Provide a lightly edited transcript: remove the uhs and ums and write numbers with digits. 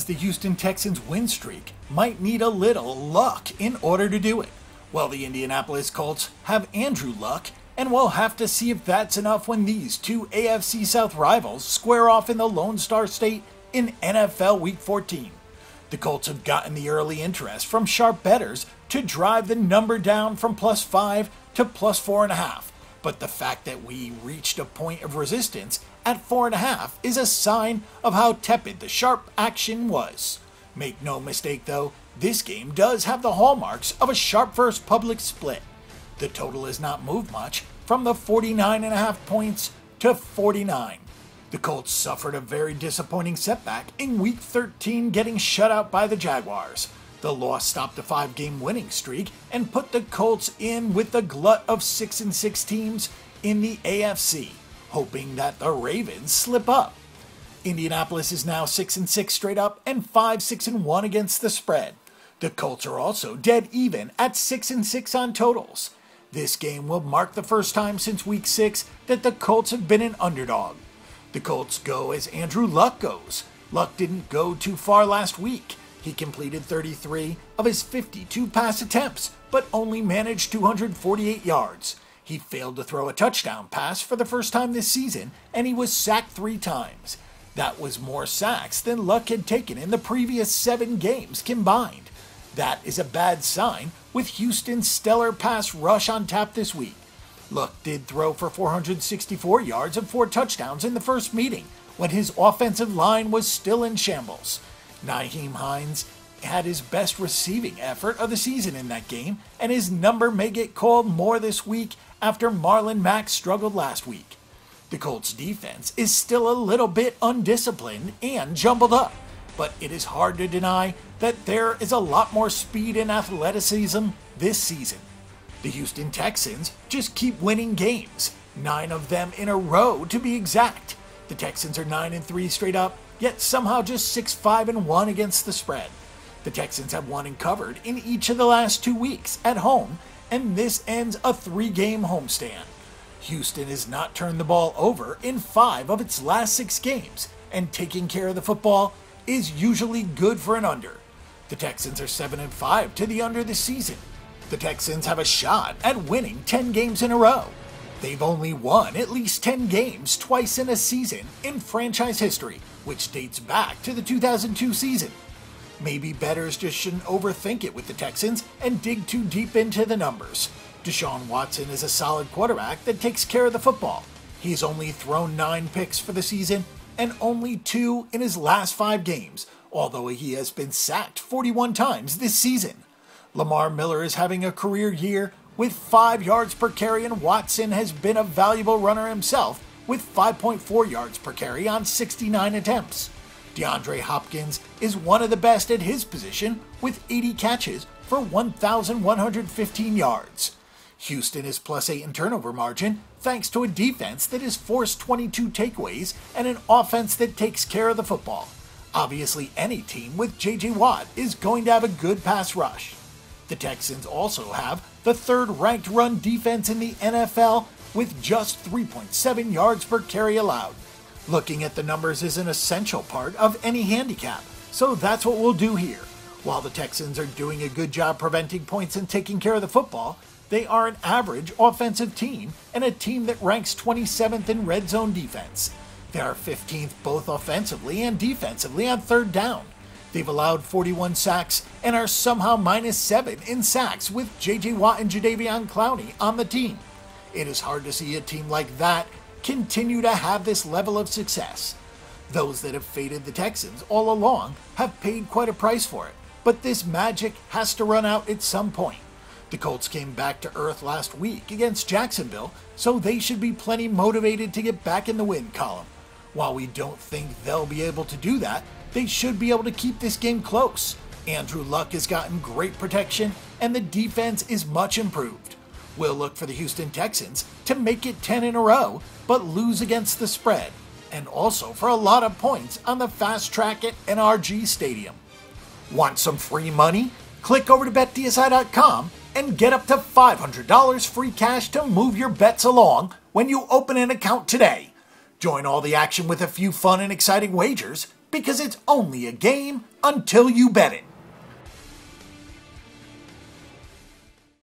says the Houston Texans win streak might need a little luck in order to do it. Well, the Indianapolis Colts have Andrew Luck, and we'll have to see if that's enough when these two AFC South rivals square off in the Lone Star State in NFL Week 14. The Colts have gotten the early interest from sharp bettors to drive the number down from +5 to +4.5. But the fact that we reached a point of resistance at 4.5 is a sign of how tepid the sharp action was. Make no mistake though, this game does have the hallmarks of a sharp first public split. The total has not moved much from the 49.5 points to 49. The Colts suffered a very disappointing setback in Week 13, getting shut out by the Jaguars. The loss stopped a 5-game winning streak and put the Colts in with the glut of 6-6 teams in the AFC, hoping that the Ravens slip up. Indianapolis is now 6-6 straight up and 5-6-1 against the spread. The Colts are also dead even at 6-6 on totals. This game will mark the first time since Week 6 that the Colts have been an underdog. The Colts go as Andrew Luck goes. Luck didn't go too far last week. He completed 33 of his 52 pass attempts, but only managed 248 yards. He failed to throw a touchdown pass for the first time this season, and he was sacked 3 times. That was more sacks than Luck had taken in the previous 7 games combined. That is a bad sign with Houston's stellar pass rush on tap this week. Luck did throw for 464 yards and 4 touchdowns in the first meeting when his offensive line was still in shambles. Nyheim Hines had his best receiving effort of the season in that game, and his number may get called more this week after Marlon Mack struggled last week. The Colts defense is still a little bit undisciplined and jumbled up, but it is hard to deny that there is a lot more speed and athleticism this season. The Houston Texans just keep winning games, 9 of them in a row to be exact. The Texans are 9-3 straight up, yet somehow just 6-5-1 against the spread. The Texans have won and covered in each of the last 2 weeks at home, and this ends a 3-game homestand. Houston has not turned the ball over in 5 of its last 6 games, and taking care of the football is usually good for an under. The Texans are 7-5 to the under this season. The Texans have a shot at winning 10 games in a row. They've only won at least 10 games twice in a season in franchise history, which dates back to the 2002 season. Maybe bettors just shouldn't overthink it with the Texans and dig too deep into the numbers. Deshaun Watson is a solid quarterback that takes care of the football. He's only thrown 9 picks for the season and only 2 in his last 5 games, although he has been sacked 41 times this season. Lamar Miller is having a career year with 5 yards per carry, and Watson has been a valuable runner himself with 5.4 yards per carry on 69 attempts. DeAndre Hopkins is one of the best at his position with 80 catches for 1,115 yards. Houston is +8 in turnover margin thanks to a defense that has forced 22 takeaways and an offense that takes care of the football. Obviously, any team with J.J. Watt is going to have a good pass rush. The Texans also have the 3rd ranked run defense in the NFL with just 3.7 yards per carry allowed. Looking at the numbers is an essential part of any handicap, so that's what we'll do here. While the Texans are doing a good job preventing points and taking care of the football, they are an average offensive team and a team that ranks 27th in red zone defense. They are 15th both offensively and defensively on 3rd down. They've allowed 41 sacks and are somehow -7 in sacks with J.J. Watt and Jadeveon Clowney on the team. It is hard to see a team like that continue to have this level of success. Those that have faded the Texans all along have paid quite a price for it, but this magic has to run out at some point. The Colts came back to earth last week against Jacksonville, so they should be plenty motivated to get back in the win column. While we don't think they'll be able to do that, they should be able to keep this game close. Andrew Luck has gotten great protection, and the defense is much improved. We'll look for the Houston Texans to make it 10 in a row, but lose against the spread, and also for a lot of points on the fast track at NRG Stadium. Want some free money? Click over to BetDSI.eu and get up to $500 free cash to move your bets along when you open an account today. Join all the action with a few fun and exciting wagers because it's only a game until you bet it.